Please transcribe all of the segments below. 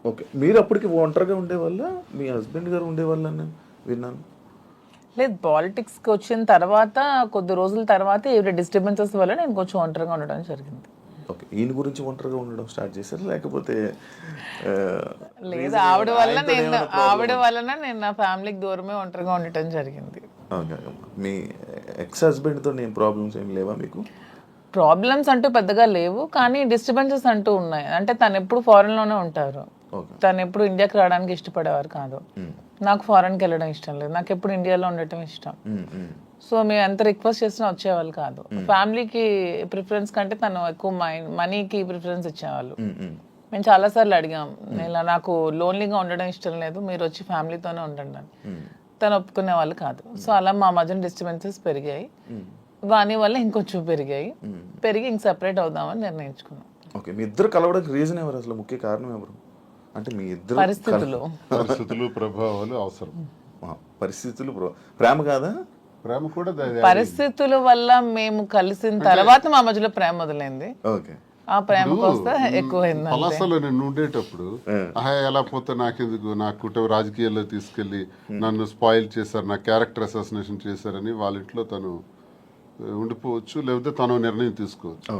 Okay. మీరు అప్పటికి ఒంటరిగా ఉండేవాళ్ళ, మీ హస్బెండ్ గారు ఉండేవాళ్ళ అని విన్నాను. లేదు, పాలిటిక్స్కి వచ్చిన తర్వాత కొద్ది రోజుల తర్వాత ఈవిడ డిస్టర్బెన్సెస్ వల్ల నేను కొంచెం ఒంటరిగా ఉండడం జరిగింది. ఓకే. ఈయన గురించి ఒంటరిగా ఉండడం స్టార్ట్ చేశారు, లేకపోతే లేదు, ఆవిడ వలన నేను నా ఫ్యామిలీకి దూరమే ఒంటరిగా ఉండటం జరిగింది. ఓకే. మీ ఎక్స్ హస్బెండ్తో నేను ప్రాబ్లమ్స్ ఏం లేవా మీకు? ప్రాబ్లమ్స్ అంటూ పెద్దగా లేవు, కానీ డిస్టర్బెన్సెస్ అంటూ ఉన్నాయి. అంటే తను ఎప్పుడు ఫారెన్లోనే ఉంటారు, తను ఎప్పుడు ఇండియాకి రావడానికి ఇష్టపడేవారు కాదు. నాకు ఫారెన్కి వెళ్ళడం ఇష్టం లేదు, నాకు ఎప్పుడు ఇండియాలో ఉండటం ఇష్టం. సో మేము ఎంత రిక్వెస్ట్ చేసినా వచ్చేవాళ్ళు కాదు. ఫ్యామిలీకి ప్రిఫరెన్స్ కంటే తను ఎక్కువ మనీకి ప్రిఫరెన్స్ ఇచ్చేవాళ్ళు. మేము చాలాసార్లు అడిగాం, ఇలా నాకు లోన్లీగా ఉండడం ఇష్టం లేదు, మీరు వచ్చి ఫ్యామిలీతోనే ఉండండి అని. తను ఒప్పుకునే వాళ్ళు కాదు. సో అలా మా మధ్యన డిస్టర్బెన్సెస్ పెరిగాయి. వాని వల్ల ఇంకొంచెం పెరిగి ఇంక సెపరేట్ అవుదామని నిర్ణయించుకున్నాం. ఓకే. మీ ఇద్దరు కలవడానికి రీజన్ ఎవరు, అసలు ముఖ్య కారణం ఎవరు? అంటే మీ ఇద్దరు పరిస్థితులు ప్రభావాలు అవసరం. పరిస్థితులు ప్రేమ కాదా? ప్రేమ కూడా పరిస్థితుల వల్ల మేము కలిసిన తర్వాత మా మధ్యలో ప్రేమ మొదలైంది. ఓకే. ఆ ప్రేమ కోస్తా ఎక్కువైంది. పలాసలో నేను ఉండేటప్పుడు ఎలా పోతే నాకెందుకు, నా కుటుంబ రాజకీయాల్లో తీసుకెళ్లి నన్ను స్పాయిల్ చేశారు, నా క్యారెక్టర్ అసాసినేషన్ చేశారని వాళ్ళ ఇంట్లో తను ఉండిపోవచ్చు, లేకపోతే తను నిర్ణయం తీసుకోవచ్చు.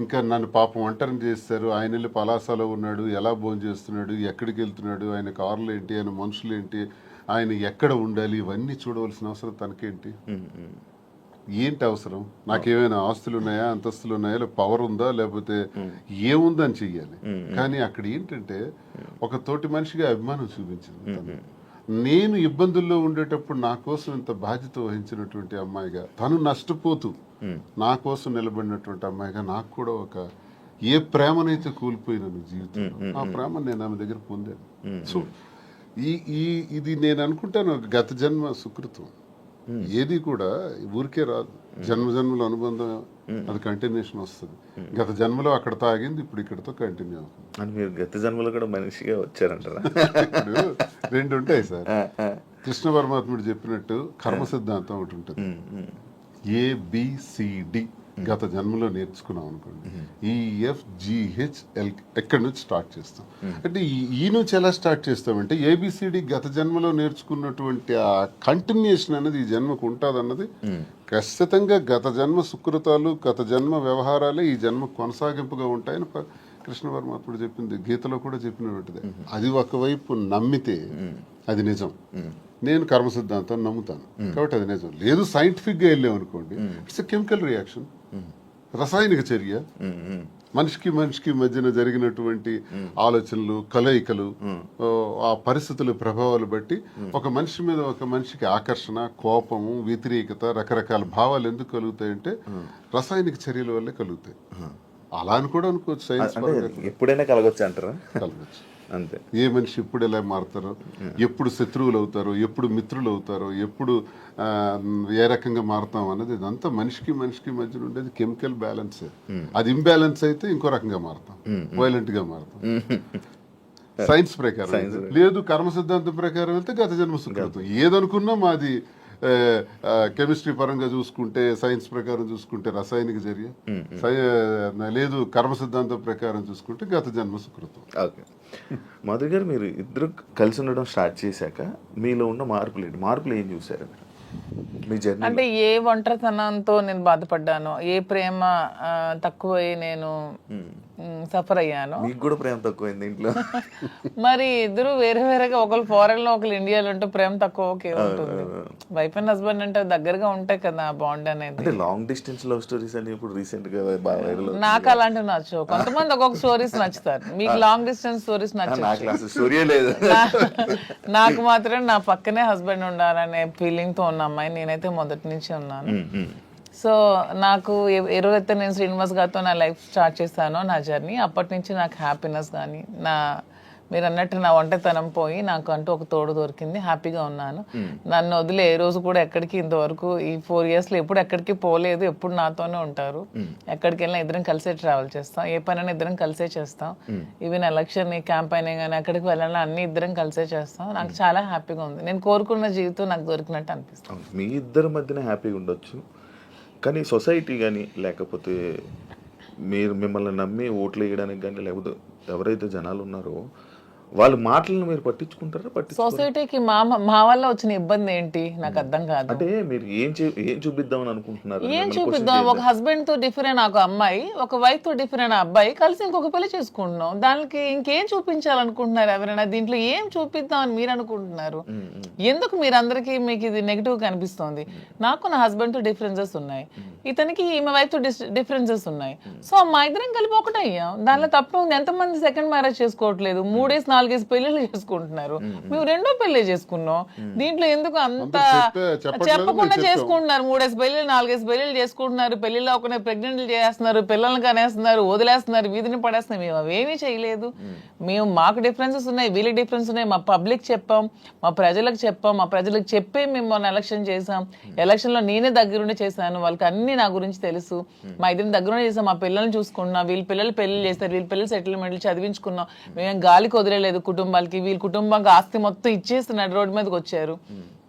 ఇంకా నన్ను పాపం ఒంటరిని చేస్తారు, ఆయన వెళ్ళి పలాసలో ఉన్నాడు, ఎలా భోజనం చేస్తున్నాడు, ఎక్కడికి వెళ్తున్నాడు, ఆయన కార్లు ఏంటి, ఆయన మనుషులు ఏంటి, ఆయన ఎక్కడ ఉండాలి, ఇవన్నీ చూడవలసిన అవసరం తనకేంటి? ఏంటి అవసరం? నాకేమైనా ఆస్తులు ఉన్నాయా, అంతస్తులు ఉన్నాయా, లేకపోతే పవర్ ఉందా, లేకపోతే ఏముందని చెయ్యాలి. కానీ అక్కడ ఏంటంటే ఒక తోటి మనిషిగా అభిమానం చూపించింది తను. నేను ఇబ్బందుల్లో ఉండేటప్పుడు నా కోసం ఇంత బాధ్యత వహించినటువంటి అమ్మాయిగా, తను నష్టపోతూ నా కోసం నిలబడినటువంటి అమ్మాయిగా నాకు కూడా ఒక ఏ ప్రేమనైతే కోల్పోయినాను జీవితంలో, ఆ ప్రేమ నేను ఆమె దగ్గర పొందాను. సో ఇది నేను అనుకుంటాను గత జన్మ సుకృతం. ఏది కూడా ఊరికే రాదు, జన్మలో అనుబంధం అది కంటిన్యూషన్ వస్తుంది. గత జన్మలో అక్కడ తాగింది, ఇప్పుడు ఇక్కడతో కంటిన్యూ అవుతుంది. అని మీరు గత జన్మలో కూడా మనిషిగా వచ్చారంటారా? ఇప్పుడు రెండు ఉంటాయి సార్. కృష్ణ పరమాత్ముడు చెప్పినట్టు కర్మ సిద్ధాంతం ఒకటి ఉంటుంది. ABCD గత జన్మలో నేర్చుకున్నాం అనుకోండి, EFGHL ఎక్కడి నుంచి స్టార్ట్ చేస్తాం. అంటే ఈ నుంచి ఎలా స్టార్ట్ చేస్తామంటే ABCD గత జన్మలో నేర్చుకున్నటువంటి ఆ కంటిన్యూషన్ అనేది ఈ జన్మకు ఉంటుంది అన్నది ఖచ్చితంగా గత జన్మ సుకృతాలు, గత జన్మ వ్యవహారాలే ఈ జన్మ కొనసాగింపుగా ఉంటాయని కృష్ణ పరమాత్ముడు చెప్పింది, గీతలో కూడా చెప్పినటువంటిది. అది ఒకవైపు నమ్మితే అది నిజం. నేను కర్మ సిద్ధాంతాన్ని నమ్ముతాను కాబట్టి అది నిజం. లేదు సైంటిఫిక్గా వెళ్ళాం అనుకోండి, ఇట్స్ ఎ కెమికల్ రియాక్షన్, రసాయనిక చర్య. మనిషికి మధ్యన జరిగినటువంటి ఆలోచనలు, కలయికలు, ఆ పరిస్థితుల ప్రభావాలు బట్టి ఒక మనిషి మీద ఒక మనిషికి ఆకర్షణ, కోపము, వ్యతిరేకత, రకరకాల భావాలు ఎందుకు కలుగుతాయంటే రసాయనిక చర్యల వల్లే కలుగుతాయి. అలా అని కూడా అనుకోవచ్చు. సైన్స్ ఎప్పుడైనా కలగొచ్చు అంటారా? కలగచ్చు అంతే. ఏ మనిషి ఎప్పుడు ఎలా మారుతారో, ఎప్పుడు శత్రువులు అవుతారో, ఎప్పుడు మిత్రులు అవుతారో, ఎప్పుడు ఏ రకంగా మారుతాం అన్నది ఇదంతా మనిషికి మధ్యన ఉండేది కెమికల్ బ్యాలెన్స్. అది ఇంబ్యాలెన్స్ అయితే ఇంకో రకంగా మారుతాం, వైలెంట్ గా మారుతాం. సైన్స్ ప్రకారం లేదు, కర్మ సిద్ధాంతం ప్రకారం అయితే గత జన్మ సుకృతం. ఏదనుకున్నా మాది కెమిస్ట్రీ పరంగా చూసుకుంటే, సైన్స్ ప్రకారం చూసుకుంటే రసాయనిక చర్య, లేదు కర్మ సిద్ధాంతం ప్రకారం చూసుకుంటే గత జన్మ సుకృతం. ఓకే. మాధురి గారు, మీరు ఇద్దరు కలిసి ఉండడం స్టార్ట్ చేశాక మీలో ఉన్న మార్పులు ఏం చూసారు మీ జర్నీ? అంటే ఏ ఒంటరితనంతో నేను బాధపడ్డాను, ఏ ప్రేమ తక్కువై నేను సఫర్ అయ్యాను. మీకు కూడా ప్రేమ తక్కువైంది ఇంట్లో? మరి ఇద్దరు వేరేగా, ఒకళ్ళు ఫారెన్ లో ఒకళ్ళు ఇండియాలో ఉంటే ప్రేమ తక్కువ ఉంటుంది. వైఫ్ అండ్ హస్బెండ్ అంటే దగ్గరగా ఉంటాయి కదా బాండ్ అనేది. లాంగ్ డిస్టెన్స్ లవ్ స్టోరీస్ అని ఇప్పుడు రీసెంట్ గా నాకు అలాంటివి నచ్చవు. కొంతమంది ఒక్కొక్క స్టోరీస్ నచ్చుతారు, మీకు లాంగ్ డిస్టెన్స్ స్టోరీస్ నచ్చవు. స్టోరీ లేదు. నాకు మాత్రం నా పక్కనే హస్బెండ్ ఉండాలనే ఫీలింగ్ తో ఉన్న అమ్మాయి నేనైతే మొదటి నుంచి ఉన్నాను. సో నాకు ఏ రోజైతే నేను శ్రీనివాస్ గారితో నా లైఫ్ స్టార్ట్ చేశానో, నా జర్నీ, అప్పటి నుంచి నాకు హ్యాపీనెస్ కానీ, మీరు అన్నట్టు నా ఒంటరితనం పోయి నాకు అంటూ ఒక తోడు దొరికింది, హ్యాపీగా ఉన్నాను. నన్ను వదిలే ఏ రోజు కూడా ఎక్కడికి ఇంతవరకు ఈ 4 years లో ఎప్పుడు ఎక్కడికి పోలేదు, ఎప్పుడు నాతోనే ఉంటారు. ఎక్కడికి వెళ్ళినా ఇద్దరం కలిసే ట్రావెల్ చేస్తాం, ఏ పనైనా ఇద్దరం కలిసే చేస్తాం. ఈవెన్ ఎలక్షన్ క్యాంపెయినింగ్ కానీ ఎక్కడికి వెళ్ళాలని అన్ని ఇద్దరం కలిసే చేస్తాం. నాకు చాలా హ్యాపీగా ఉంది. నేను కోరుకున్న జీవితం నాకు దొరికినట్టు అనిపిస్తుంది. మీ ఇద్దరి మధ్యన హ్యాపీగా ఉండొచ్చు, కానీ సొసైటీ కానీ, లేకపోతే మిమ్మల్ని నమ్మి ఓట్లు వేయడానికి కానీ, లేకపోతే ఎవరైతే జనాలు ఉన్నారో వాళ్ళ మాటలను మీరు పట్టించుకుంటారా? సొసైటీకి మా వల్ల వచ్చిన ఇబ్బంది ఏంటి నాకు అర్థం కాదు. అంటే మీరు ఏం చూపిద్దామని అనుకుంటున్నారు? ఏం చూపిద్దాం? ఒక హస్బెండ్ తో డిఫరెంట్ ఒక అమ్మాయి, ఒక వైఫ్ తో డిఫరెంట్ అబ్బాయి కలిసి ఇంకొక పెళ్లి చేసుకుంటున్నాం. దానికి ఇంకేం చూపించాలనుకుంటున్నారు ఎవరైనా? దీంట్లో ఏం చూపిద్దాం అని మీరు అనుకుంటున్నారు? ఎందుకు మీరందరికీ మీకు ఇది నెగిటివ్ కనిపిస్తోంది? నాకు నా హస్బెండ్ తో డిఫరెన్సెస్ ఉన్నాయి, ఇతనికి ఈమె వైఫ్ తో డిఫరెన్సెస్ ఉన్నాయి. సో మా ఇద్దరం కలిపి ఒకటయ్యాం. దానిలో తప్పు ఉంది. ఎంతమంది సెకండ్ మ్యారేజ్ చేసుకోవట్లేదు, 3-4 పెళ్లిళ్ళు చేసుకుంటున్నారు. మేము 2వ పెళ్లి చేసుకున్నాం. దీంట్లో ఎందుకు అంత చెప్పకుండా చేసుకుంటున్నారు? 3 పెళ్లిళ్ళు 4 పెళ్లిళ్ళు చేసుకుంటున్నారు. పెళ్లిలో ఒక ప్రెగ్నెంట్లు చేస్తున్నారు, పిల్లల్ని కనేస్తున్నారు, వదిలేస్తున్నారు, వీధిని పడేస్తున్నారు. మేము అవేమీ చేయలేదు. మేము మాకు డిఫరెన్సెస్ ఉన్నాయి, వీళ్ళకి డిఫరెన్స్ ఉన్నాయి. మా పబ్లిక్ చెప్పాం, మా ప్రజలకు చెప్పాం, మా ప్రజలకు చెప్పే మేము మొన్న ఎలక్షన్ చేసాం. ఎలక్షన్ లో నేనే దగ్గరుండి చేశాను. వాళ్ళకి అన్ని నా గురించి తెలుసు. మా ఇద్దరిని దగ్గరుండి చేసాం. మా పిల్లల్ని చూసుకున్నాం, వీళ్ళ పిల్లలు పెళ్లి చేస్తారు, వీళ్ళ పిల్లలు సెటిల్మెంట్లు చదివించుకున్నాం. మేము గాలికి వదిలేదు కుటుంబాలకి. వీళ్ళ కుటుంబానికి ఆస్తి మొత్తం ఇచ్చేస్తున్నాడు, రోడ్డు మీదకి వచ్చారు.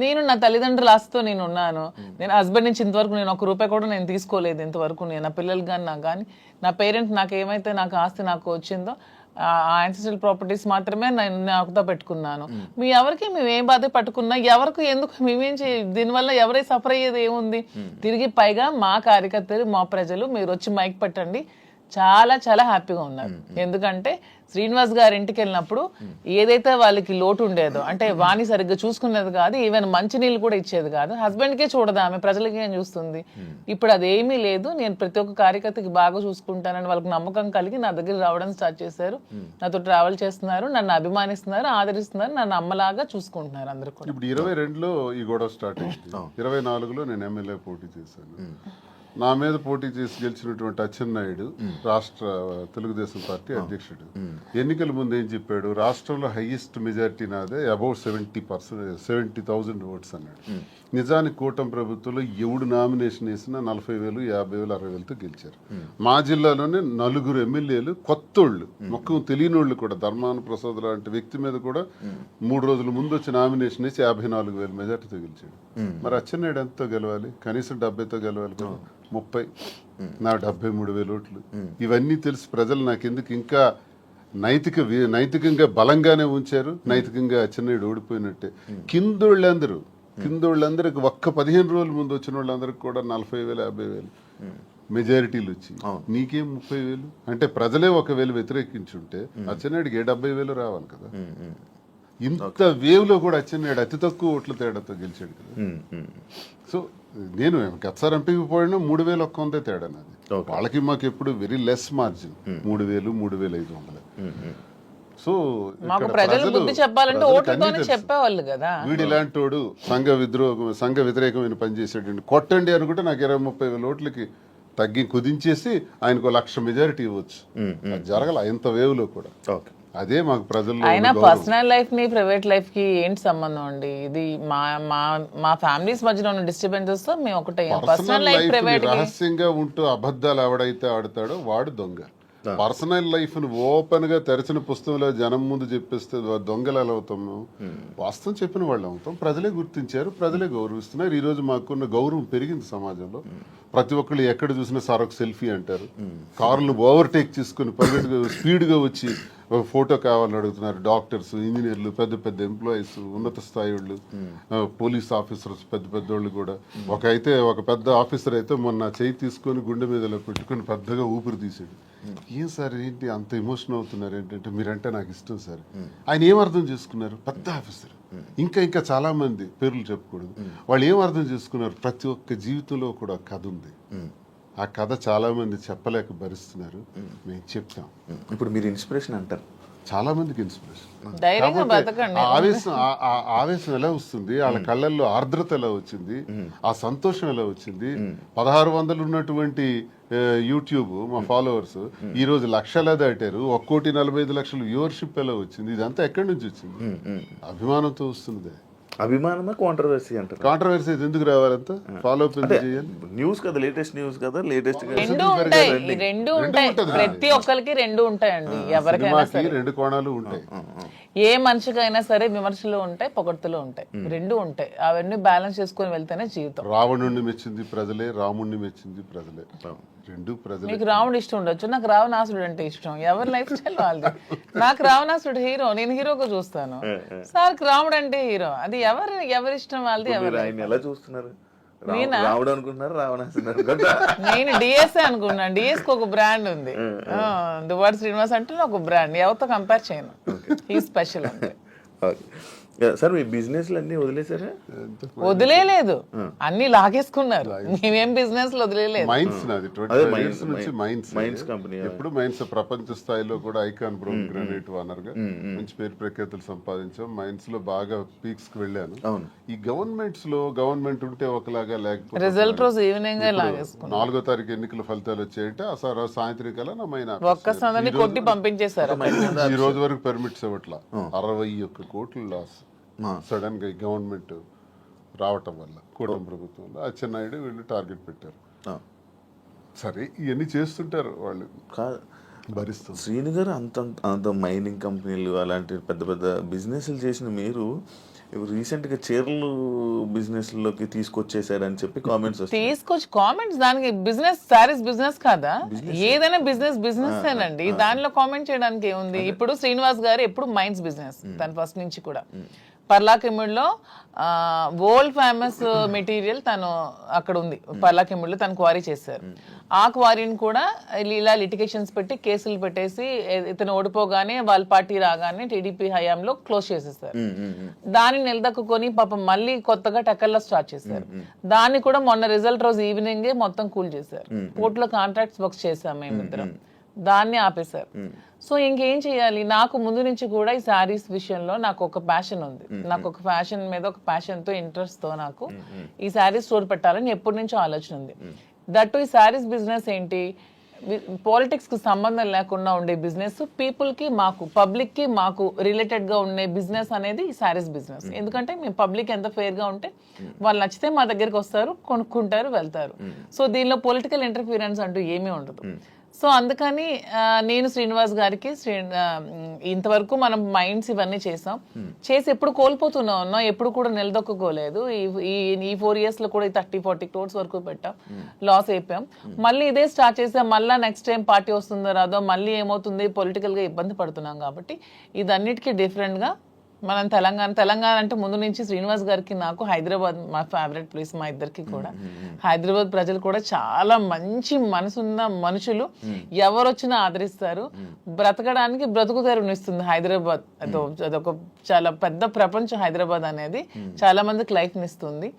నేను నా తల్లిదండ్రుల ఆస్తితో నేను ఉన్నాను. నేను హస్బెండ్ నుంచి ఇంతవరకు నేను 1 రూపాయి కూడా నేను తీసుకోలేదు ఇంతవరకు. నేను నా పిల్లలు కానీ నాకు కానీ నా పేరెంట్ నాకు ఏమైతే నాకు ఆస్తి నాకు వచ్చిందో ఆ యాన్సిస్ట్రల్ ప్రాపర్టీస్ మాత్రమే నేను నాకుతో పెట్టుకున్నాను. మీ ఎవరికి మేము ఏ బాధ పట్టుకున్నా, ఎవరికి ఎందుకు మేమేం దీనివల్ల ఎవరై సఫర్ అయ్యేది ఏముంది? తిరిగి పైగా మా కార్యకర్తలు, మా ప్రజలు మీరు వచ్చి మైక్ పెట్టండి, చాలా చాలా హ్యాపీగా ఉన్నారు. ఎందుకంటే శ్రీనివాస్ గారి ఇంటికి వెళ్ళినప్పుడు ఏదైతే వాళ్ళకి లోటు ఉండేదో, అంటే వాణి సరిగ్గా చూసుకునేది కాదు, ఈవెన్ మంచినీళ్ళు కూడా ఇచ్చేది కాదు. హస్బెండ్కే చూడదు ఆమె, ప్రజలకి ఏం చూస్తుంది? ఇప్పుడు అదేమీ లేదు. నేను ప్రతి ఒక్క కార్యకర్తకి బాగా చూసుకుంటానని వాళ్ళకి నమ్మకం కలిగి నా దగ్గర రావడం స్టార్ట్ చేశారు. నాతో ట్రావెల్ చేస్తున్నారు, నన్ను అభిమానిస్తున్నారు, ఆదరిస్తున్నారు, నన్ను అమ్మలాగా చూసుకుంటున్నారు అందరూ కూడా. ఇప్పుడు 22లో ఈ గొడవ స్టార్ట్ అయింది. 24లో నేను ఎమ్మెల్యే పోటీ చేశాను. నా మీద పోటీ చేసి గెలిచినటువంటి అచ్చెన్నాయుడు రాష్ట్ర తెలుగుదేశం పార్టీ అధ్యక్షుడు ఎన్నికల ముందు ఏం చెప్పాడు? రాష్ట్రంలో హైయెస్ట్ మెజారిటీ నాదే, అబౌట్ 70,000 ఓట్స్ అన్నాడు. నిజానికి కూటమి ప్రభుత్వంలో ఎవడు నామినేషన్ వేసినా 40,000, 50,000, 60,000తో గెలిచారు. మా జిల్లాలోనే 4 ఎమ్మెల్యేలు కొత్తోళ్ళు, మొక్కం తెలియనోళ్ళు కూడా. ధర్మాన ప్రసాద్ లాంటి వ్యక్తి మీద కూడా 3 రోజుల ముందు వచ్చి నామినేషన్ వేసి 54,000 మెజార్టీతో గెలిచాడు. మరి అచ్చెన్నాయుడు ఎంతో గెలవాలి? కనీసం 70తో గెలవాలి కదా. 30, నా 73,000 ఓట్లు. ఇవన్నీ తెలిసి ప్రజలు నాకెందుకు ఇంకా నైతికంగా బలంగానే ఉంచారు. నైతికంగా అచ్చెన్నాయుడు ఓడిపోయినట్టే. కిందోళ్ళందరికి ఒక్క 15 రోజుల ముందు వచ్చిన వాళ్ళందరికి కూడా 40,000, 50,000 మెజారిటీలు వచ్చి నీకేం 30,000? అంటే ప్రజలే 1,000 వ్యతిరేకించుంటే అచ్చెన్నాయుడికి 70,000 రావాలి కదా. ఇంత వేవ్ లో కూడా అచ్చెన్నాయుడు అతి తక్కువ ఓట్ల తేడాతో గెలిచాడు కదా. సో నేను గతసారి ఎంపీకి పోయినా 3,100 తేడా నాది. వాళ్ళకి మాకు ఎప్పుడు వెరీ లెస్ మార్జిన్, 3,000, 3,500. సో ప్రజలు బుద్ధి చెప్పాలంటే ఓట్లతోనే చెప్పేవాళ్ళు కదా. వీడు ఇలాంటోడు సంఘ వ్యతిరేకమైన పని చేసాడు, కొట్టండి అనుకుంటే నాకు 20-30,000 ఓట్లకి తగ్గి కుదించేసి ఆయనకు 1,00,000 మెజారిటీ ఇవ్వచ్చు. జరగల ఇంత వేవ్ లో కూడా. అదే మాకు ప్రజలు. అయినా పర్సనల్ లైఫ్ ని ప్రైవేట్ లైఫ్ కి ఏంటి సంబంధం అండి? ఇది మా ఫ్యామిలీస్ మధ్యలో ఉన్న డిస్టర్బెన్సెస్ తో మేము ఒకటే. పర్సనల్ లైఫ్ ప్రైవేట్ రహస్యంగా ఉంటూ అబద్ధాలు ఎవడైతే ఆడతాడో వాడు దొంగ. పర్సనల్ లైఫ్ ను ఓపెన్ గా తెరచిన పుస్తకంలో జనం ముందు చెప్పేస్తే దొంగలు ఎలా అవుతాము? వాస్తవం చెప్పిన వాళ్ళు అవుతాం. ప్రజలే గుర్తించారు, ప్రజలే గౌరవిస్తున్నారు. ఈ రోజు మాకున్న గౌరవం పెరిగింది సమాజంలో. ప్రతి ఒక్కళ్ళు ఎక్కడ చూసినా సార్ ఒక సెల్ఫీ అంటారు. కార్లను ఓవర్టేక్ చేసుకుని పరిగెట్టుగా స్పీడ్గా వచ్చి ఒక ఫోటో కావాలని అడుగుతున్నారు. డాక్టర్స్, ఇంజనీర్లు, పెద్ద పెద్ద ఎంప్లాయీస్, ఉన్నత స్థాయి వాళ్ళు, పోలీస్ ఆఫీసర్స్, పెద్ద పెద్దోళ్ళు కూడా. ఒక పెద్ద ఆఫీసర్ అయితే మొన్న చేయి తీసుకొని గుండె మీదలో పెట్టుకుని పెద్దగా ఊపిరి తీసాడు. ఏం సార్ ఏంటి అంత ఎమోషన్ అవుతున్నారు? ఏంటంటే మీరంటే నాకు ఇష్టం సార్. ఆయన ఏం అర్థం చేసుకున్నారు? పెద్ద ఆఫీసర్. ఇంకా చాలా మంది పేర్లు చెప్పకూడదు. వాళ్ళు ఏం అర్థం చేసుకున్నారు? ప్రతి ఒక్క జీవితంలో కూడా కథ ఉంది. ఆ కథ చాలా మంది చెప్పలేక భరిస్తున్నారు. మేము చెప్తాం. ఇప్పుడు మీరు ఇన్స్పిరేషన్ అంటారు, చాలా మందికి ఇన్స్పిరేషన్. ఆవేశం ఎలా వస్తుంది? వాళ్ళ కళ్ళల్లో ఆర్ద్రత ఎలా వచ్చింది? ఆ సంతోషం ఎలా వచ్చింది? 1,600 ఉన్నటువంటి యూట్యూబ్ మా ఫాలోవర్స్ ఈ రోజు 1,00,000 దాటారు. 1,45,00,000 వ్యూవర్షిప్ ఎలా వచ్చింది? ఇదంతా ఎక్కడి నుంచి వచ్చింది? అభిమానంతో వస్తుంది. అభిమానమా కాంట్రవర్సీ అంటారు? కాంట్రవర్సీ ఎందుకు రావాలంత ఫాలో అప్ ఎందుకు చేయాలి? న్యూస్ కదా, లేటెస్ట్ న్యూస్ కదా, లేటెస్ట్ రెండు ఉంటాయి, రెండు ఉంటాయి, ప్రతి ఒక్కరికి రెండు ఉంటాయండి. ఎవరికైనా సినిమాకి సరే, రెండు కోణాలు ఉంటాయి. ఏ మనిషికైనా సరే విమర్శలు ఉంటాయి, పొగడ్తలు ఉంటాయి, రెండు ఉంటాయి. అవన్నీ బ్యాలెన్స్ చేసుకొని వెళ్తేనే జీవితం. రావణుణ్ణి మెచ్చింది ప్రజలే, రాముణ్ణి మెచ్చింది ప్రజలే, రెండు ప్రజలే. మీకు రావణుడు ఇష్టం ఉండొచ్చు, నాకు రావణాసుడు అంటే ఇష్టం. ఎవరి లైఫ్ స్టైల్ వాళ్ళది. నాకు రావణాసుడు హీరో, నేను హీరోగా చూస్తాను. సార్కి రాముడు అంటే హీరో. అది ఎవరి ఇష్టం వాళ్ళది. ఎవరు ఆయన ఎలా చూస్తున్నారు? రావడం అనుకుంటున్నారు, రావణాసుడు నేను డిఎస్ఏ అనుకున్నాను. డిఎస్ కి ఒక బ్రాండ్ ఉంది, దువ్వాడ శ్రీనివాస్ అంటే ఒక బ్రాండ్. ఎవరితో కంపేర్ చేయను, ఈ స్పెషల్ అంటే. సార్ మీ బిజినెస్ అన్ని వదిలేసారా? వదిలేదు, అన్ని లాగేసుకున్నారు. మేమేం బిజినెస్ వదిలేదు. మైన్స్ నాది 25 years నుంచి మైన్స్ కంపెనీ. ఎప్పుడు మైన్స్ ప్రపంచ స్థాయిలో కూడా ఐకాన్ బ్రౌన్ గ్రానైట్ ఓనర్ గా మంచి పేరు ప్రఖ్యాతులు సంపాదించాం. మైన్స్ లో బాగా పీక్స్ కి వెళ్ళాను. ఈ గవర్నమెంట్స్ లో గవర్నమెంట్ ఉంటే ఒకలాగా, లేకపోతే రిజల్ట్ రోజు ఈవినింగ్ లాగేసుకున్నాను. 4వ తారీఖు ఎన్నికల ఫలితాలు వచ్చాయంటే ఆ సాయంత్రం కల్లా నా మైన్ ఒక్కసారి కొట్టి పంపించేశారు. ఈ రోజు వరకు పర్మిట్స్ ఇవ్వట్లా. 61 కోట్లు లాస్ సడన్ గా గవర్నమెంట్ రావటం వల్ల, కూటమి ప్రభుత్వంలో అచ్చెన్నాయుడు వీళ్ళు టార్గెట్ పెట్టారు. సరే ఇవన్నీ చేస్తుంటారు వాళ్ళు, భరిస్తారు. శ్రీను గారు అంత మైనింగ్ కంపెనీలు అలాంటి పెద్ద పెద్ద బిజినెస్లు చేసిన మీరు రీసెంట్ గా చీరలు బిజినెస్ లోకి తీసుకొచ్చేసారని చెప్పి కామెంట్స్ తీసుకొచ్చి కామెంట్స్. దానికి బిజినెస్, సారీస్ బిజినెస్ కాదా? ఏదైనా బిజినెస్ ఏనండి, దానిలో కామెంట్ చేయడానికి ఏముంది? ఇప్పుడు శ్రీనివాస్ గారు ఎప్పుడు మైన్స్ బిజినెస్, తను ఫస్ట్ నుంచి కూడా. పర్లాకిముడిలో వరల్డ్ ఫేమస్ మెటీరియల్ తను అక్కడ ఉంది. పర్లాకిముడిలో తను క్వారీ చేశారు. ఆ క్వారీని కూడా ఇలా లిటిగేషన్స్ పెట్టి కేసులు పెట్టేసి ఇతను ఓడిపోగానే వాళ్ళ పార్టీ రాగానే టీడీపీ హయాంలో క్లోజ్ చేసేసారు. దాన్ని నిలదక్కుని పాపం మళ్ళీ కొత్తగా టెక్కల్లో స్టార్ట్ చేశారు. దాన్ని కూడా మొన్న రిజల్ట్ రోజు ఈవినింగే మొత్తం కూల్ చేశారు. కోర్టులో కాంట్రాక్ట్స్ వర్క్స్ చేశాం మేమిద్దరం, దాన్ని ఆపేశారు. సో ఇంకేం చేయాలి? నాకు ముందు నుంచి కూడా ఈ శారీస్ విషయంలో నాకు ఒక ప్యాషన్ ఉంది. నాకు ఒక ఫ్యాషన్ మీద ఒక ప్యాషన్ తో, ఇంట్రెస్ట్ తో నాకు ఈ శారీస్ స్టోర్ పెట్టాలని ఎప్పటి నుంచో ఆలోచన ఉంది. దట్టు ఈ శారీస్ బిజినెస్ ఏంటి, పాలిటిక్స్ కి సంబంధం లేకుండా ఉండే బిజినెస్, పీపుల్ కి మాకు, పబ్లిక్ కి మాకు రిలేటెడ్ గా ఉండే బిజినెస్ అనేది ఈ శారీస్ బిజినెస్. ఎందుకంటే మేము పబ్లిక్ ఎంత ఫెయిర్ గా ఉంటే వాళ్ళు నచ్చితే మా దగ్గరికి వస్తారు, కొనుక్కుంటారు, వెళ్తారు. సో దీనిలో పొలిటికల్ ఇంటర్ఫీరెన్స్ అంటూ ఏమీ ఉండదు. సో అందుకని నేను శ్రీనివాస్ గారికి ఇంతవరకు మనం మైండ్స్ ఇవన్నీ చేసి ఎప్పుడు కోల్పోతూనే ఉన్నాం, ఎప్పుడు కూడా నిలదొక్కుకోలేదు. ఈ 4 years లో కూడా 30-40 crores వరకు పెట్టాం, లాస్ అయిపోయాం. మళ్ళీ ఇదే స్టార్ట్ చేసాం. మళ్ళీ నెక్స్ట్ టైం పార్టీ వస్తుందో రాదో, మళ్ళీ ఏమవుతుంది, పొలిటికల్ గా ఇబ్బంది పడుతున్నాం. కాబట్టి ఇదన్నిటికీ డిఫరెంట్ గా మనం తెలంగాణ అంటే ముందు నుంచి శ్రీనివాస్ గారికి నాకు హైదరాబాద్ మా ఫేవరెట్ ప్లేస్, మా ఇద్దరికి కూడా. హైదరాబాద్ ప్రజలు కూడా చాలా మంచి మనసున్న మనుషులు, ఎవరు వచ్చినా ఆదరిస్తారు. బ్రతకడానికి బ్రతుకు తెరువునిస్తుంది హైదరాబాద్. అదొక చాలా పెద్ద ప్రపంచం హైదరాబాద్ అనేది. చాలా మందికి లైఫ్ నిస్తుంది.